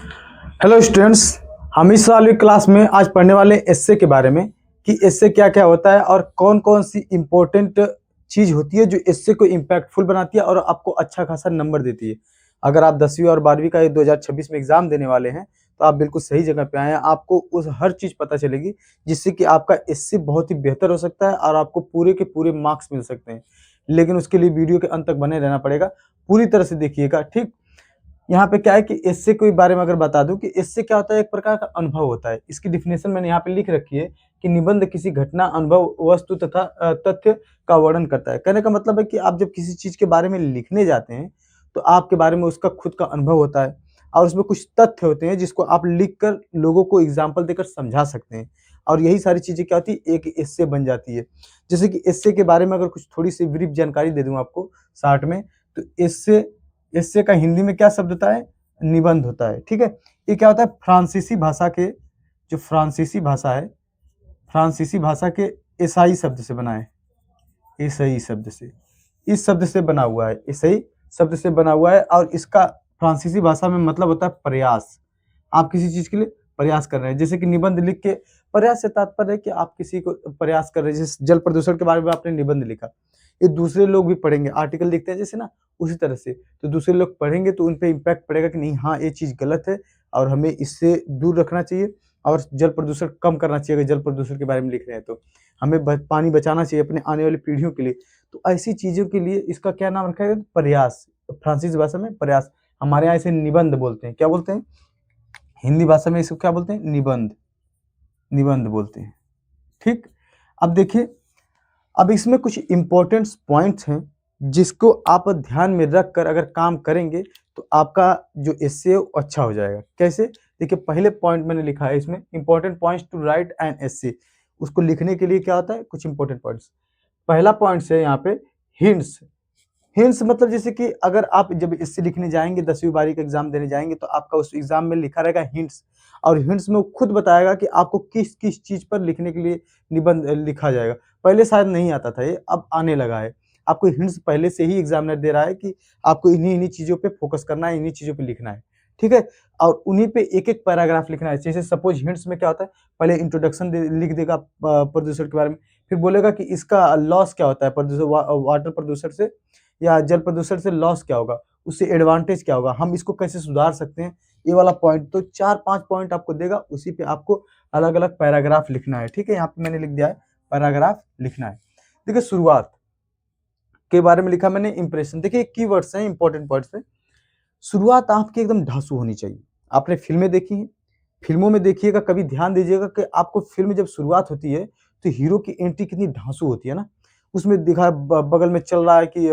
Hello students. हम इस वाली क्लास में आज पढ़ने वाले एस्से के बारे में कि एस्से क्या क्या होता है और कौन कौन सी इम्पोर्टेंट चीज़ होती है जो एस्से को इम्पैक्टफुल बनाती है और आपको अच्छा खासा नंबर देती है। अगर आप 10वीं और 12वीं का 2026 में एग्जाम देने वाले हैं तो आप बिल्कुल सही जगह पे आए हैं। आपको उस हर चीज़ पता चलेगी जिससे कि आपका एस्से बहुत ही बेहतर हो सकता है और आपको पूरे के पूरे मार्क्स मिल सकते हैं। लेकिन उसके लिए वीडियो के अंत तक बने रहना पड़ेगा, पूरी तरह से देखिएगा, ठीक। यहाँ पे क्या है कि एस्से के बारे में अगर बता दूं कि एस्से क्या होता है, एक प्रकार का अनुभव होता है। इसकी डिफिनेशन मैंने यहाँ पे लिख रखी है कि निबंध किसी घटना, अनुभव, वस्तु तथा तथ्य का वर्णन करता है। कहने का मतलब है कि आप जब किसी चीज के बारे में लिखने जाते हैं तो आपके बारे में उसका खुद का अनुभव होता है और उसमें कुछ तथ्य होते हैं जिसको आप लिख कर लोगों को एग्जाम्पल देकर समझा सकते हैं। और यही सारी चीजें क्या होती है, एक एस्से बन जाती है। जैसे कि एस्से के बारे में अगर कुछ थोड़ी सी ब्रीफ जानकारी दे दूं आपको शार्ट में, तो एस्से एस्से का हिंदी में क्या शब्द होता है, निबंध होता है। ठीक है, ये क्या होता है, फ्रांसीसी भाषा के, जो फ्रांसीसी भाषा है, फ्रांसीसी भाषा के ईसाई शब्द से बना है। ईसाई शब्द से, इस शब्द से बना हुआ है, ईसाई शब्द से बना हुआ है और इसका फ्रांसीसी भाषा में मतलब होता है प्रयास। आप किसी चीज के लिए प्रयास कर रहे हैं, जैसे कि निबंध लिख के, प्रयास से तात्पर्य है कि आप किसी को प्रयास कर रहे हैं। जैसे जल प्रदूषण के बारे में आपने निबंध लिखा, ये दूसरे लोग भी पढ़ेंगे, आर्टिकल लिखते हैं जैसे ना, उसी तरह से तो दूसरे लोग पढ़ेंगे तो उन पे इम्पैक्ट पड़ेगा कि नहीं, हाँ ये चीज गलत है और हमें इससे दूर रखना चाहिए और जल प्रदूषण कम करना चाहिए। अगर जल प्रदूषण के बारे में लिख रहे हैं तो हमें पानी बचाना चाहिए अपने आने वाली पीढ़ियों के लिए। तो ऐसी चीजों के लिए इसका क्या नाम रखा है, प्रयास। फ्रांसीसी भाषा में प्रयास, हमारे यहाँ इसे निबंध बोलते हैं। क्या बोलते हैं, हिंदी भाषा में इसको क्या बोलते हैं, निबंध, निबंध बोलते हैं। ठीक, अब देखिए, अब इसमें कुछ इंपॉर्टेंट पॉइंट्स हैं जिसको आप ध्यान में रखकर अगर काम करेंगे तो आपका जो एस्से है वो अच्छा हो जाएगा। कैसे, देखिए पहले पॉइंट मैंने लिखा है इसमें, important points to write an essay. उसको लिखने के लिए क्या होता है, कुछ इंपॉर्टेंट पॉइंट्स। पहला पॉइंट है यहाँ पे हिंट्स। हिंट्स मतलब जैसे कि अगर आप जब इससे लिखने जाएंगे, 10वीं 12वीं का एग्जाम देने जाएंगे तो आपका उस एग्जाम में लिखा रहेगा हिंट्स, और हिंट्स में वो खुद बताएगा कि आपको किस किस चीज पर लिखने के लिए निबंध लिखा जाएगा। पहले शायद नहीं आता था ये, अब आने लगा है। आपको हिंट्स पहले से ही एग्जामिनर दे रहा है कि आपको इन्हीं इन्हीं चीजों पे फोकस करना है, इन्हीं चीजों पे लिखना है। ठीक है, और उन्हीं पे एक एक पैराग्राफ लिखना है। जैसे सपोज हिंट्स में क्या होता है, पहले इंट्रोडक्शन लिख देगा प्रदूषण के बारे में, फिर बोलेगा कि इसका लॉस क्या होता है प्रदूषण, वाटर प्रदूषण से या जल प्रदूषण से लॉस क्या होगा, उससे एडवांटेज क्या होगा, हम इसको कैसे सुधार सकते हैं। ये वाला पॉइंट तो 4-5 पॉइंट आपको देगा, उसी पे आपको अलग अलग पैराग्राफ लिखना है। ठीक है, यहाँ पे मैंने लिख दिया है पैराग्राफ लिखना है। देखिए शुरुआत के बारे में लिखा मैंने, इंप्रेशन। देखिए कीवर्ड्स हैं, इंपॉर्टेंट वर्ड्स हैं। शुरुआत आपकी एकदम धांसू होनी चाहिए। आपने फिल्में देखी हैं, फिल्मों में देखिएगा, कभी ध्यान दीजिएगा कि आपको फिल्म जब शुरुआत होती है तो हीरो की एंट्री कितनी धांसू होती है ना। उसमें दिखा है बगल में चल रहा है कि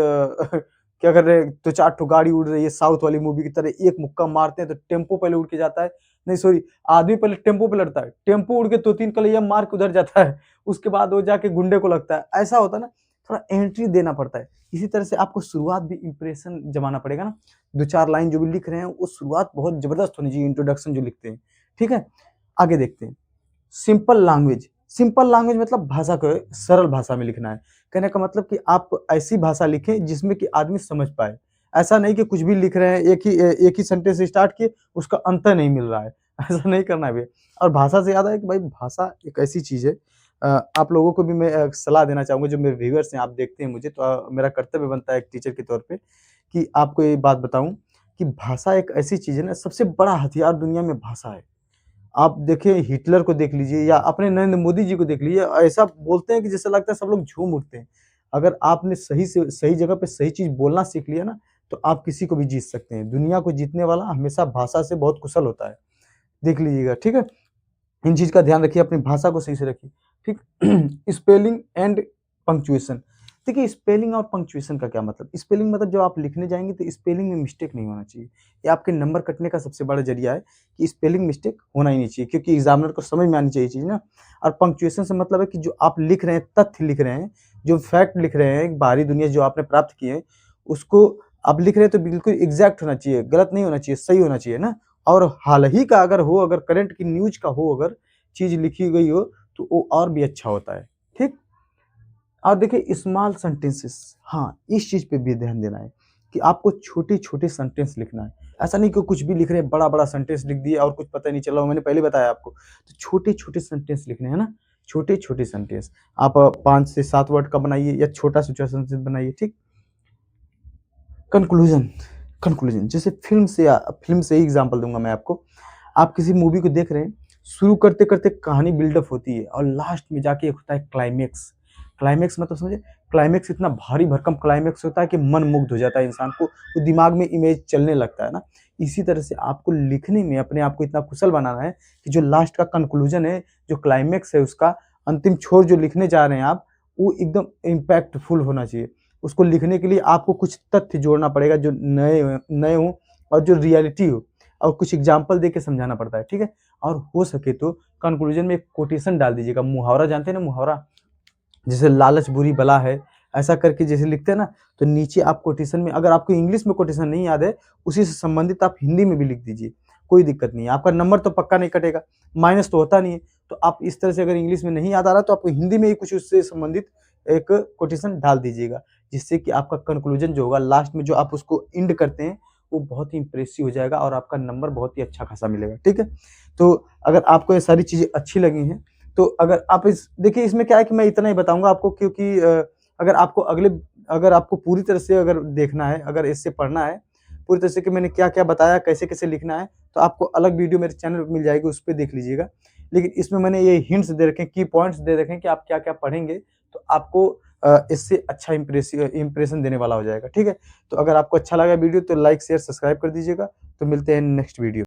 क्या कर रहे हैं, तो 4 ठो गाड़ी उड़ रही है साउथ वाली मूवी की तरह, एक मुक्का मारते हैं तो टेम्पो पहले उड़ के जाता है, नहीं सॉरी, आदमी पहले टेम्पो पे लड़ता है, टेम्पो उड़ के 2-3 कलैया मार के उधर जाता है, उसके बाद वो जाके गुंडे को लगता है। ऐसा होता है ना, थोड़ा एंट्री देना पड़ता है। इसी तरह से आपको शुरुआत भी इंप्रेशन जमाना पड़ेगा ना। 2-4 लाइन जो भी लिख रहे हैं वो शुरुआत बहुत जबरदस्त होनी चाहिए, इंट्रोडक्शन जो लिखते हैं। ठीक है, आगे देखते हैं। सिंपल लैंग्वेज, सिंपल लैंग्वेज मतलब भाषा को सरल भाषा में लिखना है। कहने का मतलब कि आप ऐसी भाषा लिखें जिसमें कि आदमी समझ पाए। ऐसा नहीं कि कुछ भी लिख रहे हैं, एक ही सेंटेंस से स्टार्ट किए, उसका अंत नहीं मिल रहा है। ऐसा नहीं करना है भैया। और भाषा से याद है कि भाई भाषा एक ऐसी चीज़ है, आप लोगों को भी मैं सलाह देना चाहूँगा, जो मेरे व्यूअर्स हैं, आप देखते हैं मुझे तो मेरा कर्तव्य बनता है एक टीचर के तौर पे कि आपको ये बात बताऊँ कि भाषा एक ऐसी चीज़ है ना, सबसे बड़ा हथियार दुनिया में भाषा है। आप देखिए हिटलर को देख लीजिए या अपने नरेंद्र मोदी जी को देख लीजिए, ऐसा बोलते हैं कि जैसे लगता है सब लोग झूम उठते हैं। अगर आपने सही से सही जगह पे सही चीज़ बोलना सीख लिया ना, तो आप किसी को भी जीत सकते हैं। दुनिया को जीतने वाला हमेशा भाषा से बहुत कुशल होता है। देख लीजिएगा, ठीक है? इन चीज़ का ध्यान रखिए, अपनी भाषा को सही से रखिए, ठीक? Spelling and punctuation. देखिए स्पेलिंग और पंक्चुएशन का क्या मतलब? स्पेलिंग मतलब जब आप लिखने जाएँगे तो स्पेलिंग में मिस्टेक नहीं होना चाहिए। ये आपके नंबर कटने का सबसे बड़ा ज़रिया है कि स्पेलिंग मिस्टेक होना ही नहीं चाहिए, क्योंकि एग्ज़ामिनर को समझ में आनी चाहिए चीज़ ना। और पंक्चुएशन से मतलब है कि जो आप लिख रहे हैं, तथ्य लिख रहे हैं, जो फैक्ट लिख रहे हैं, बाहरी दुनिया जो आपने प्राप्त किए हैं, उसको आप लिख रहे हैं तो बिल्कुल एग्ज़ैक्ट होना चाहिए, गलत नहीं होना चाहिए, सही होना चाहिए ना। और हाल ही का अगर हो, अगर करंट की न्यूज़ का हो, अगर चीज़ लिखी गई हो, तो वो और भी अच्छा होता है, ठीक? और देखिए स्मॉल सेंटेंसेस, हाँ, इस चीज़ पे भी ध्यान देना है कि आपको छोटे-छोटे सेंटेंस लिखना है। ऐसा नहीं कि कुछ भी लिख रहे हैं, बड़ा-बड़ा सेंटेंस लिख दिया और कुछ पता ही नहीं चला, मैंने पहले बताया आपको। तो छोटे-छोटे सेंटेंस लिखने हैं ना, छोटे-छोटे सेंटेंस। आप 5 से 7 वर्ड का बनाइए या छोटा सिचुएशन सेंटेंस बनाइए, ठीक? कंक्लूजन, कंक्लूजन जैसे फ़िल्म से ही एग्ज़ाम्पल दूँगा मैं आपको। आप किसी मूवी को देख रहे हैं, शुरू करते-करते कहानी बिल्डअप होती है और लास्ट में जाके एक होता है क्लाइमेक्स। क्लाइमेक्स मतलब समझे? क्लाइमेक्स इतना भारी भरकम क्लाइमेक्स होता है कि मन मुग्ध हो जाता है इंसान को, तो दिमाग में इमेज चलने लगता है ना। इसी तरह से आपको लिखने में अपने आप को इतना कुशल बनाना है कि जो लास्ट का कंक्लूजन है, जो क्लाइमेक्स है उसका अंतिम छोर जो लिखने जा रहे हैं आप, वो एकदम इम्पैक्टफुल होना चाहिए। उसको लिखने के लिए आपको कुछ तथ्य जोड़ना पड़ेगा जो नए हों और जो रियलिटी हो और कुछ एग्ज़ाम्पल देके समझाना पड़ता है, ठीक है? और हो सके तो कंक्लूजन में एक कोटेशन डाल दीजिएगा, मुहावरा जानते हैं ना मुहावरा? जैसे लालच बुरी बला है, ऐसा करके जैसे लिखते हैं ना, तो नीचे आप कोटेशन में अगर आपको इंग्लिश में कोटेशन नहीं याद है, उसी से संबंधित आप हिंदी में भी लिख दीजिए, कोई दिक्कत नहीं है। आपका नंबर तो पक्का नहीं कटेगा, माइनस तो होता नहीं है। तो आप इस तरह से अगर इंग्लिश में नहीं याद आ रहा, तो आप हिंदी में ही कुछ उससे संबंधित एक कोटेशन डाल दीजिएगा, जिससे कि आपका कंक्लूजन जो होगा लास्ट में जो आप उसको एंड करते हैं, वो बहुत ही इम्प्रेसिव हो जाएगा और आपका नंबर बहुत ही अच्छा खासा मिलेगा, ठीक है? तो अगर आपको ये सारी चीज़ें अच्छी लगी हैं, तो अगर आप इस देखिए इसमें क्या है कि मैं इतना ही बताऊँगा आपको क्योंकि अगर आपको अगर आपको पूरी तरह से अगर देखना है, अगर इससे पढ़ना है, पूरी तरह से कि मैंने क्या-क्या बताया, कैसे-कैसे लिखना है, तो आपको अलग वीडियो मेरे चैनल पे मिल जाएगी, उस पे देख लीजिएगा। लेकिन इसमें मैंने ये हिंट्स दे रखे हैं, की पॉइंट्स दे रखे हैं कि आप क्या-क्या पढ़ेंगे, तो आपको इससे अच्छा इम्प्रेशन देने वाला हो जाएगा, ठीक है? तो अगर आपको अच्छा लगा वीडियो तो लाइक, शेयर, सब्सक्राइब कर दीजिएगा। तो मिलते हैं नेक्स्ट वीडियो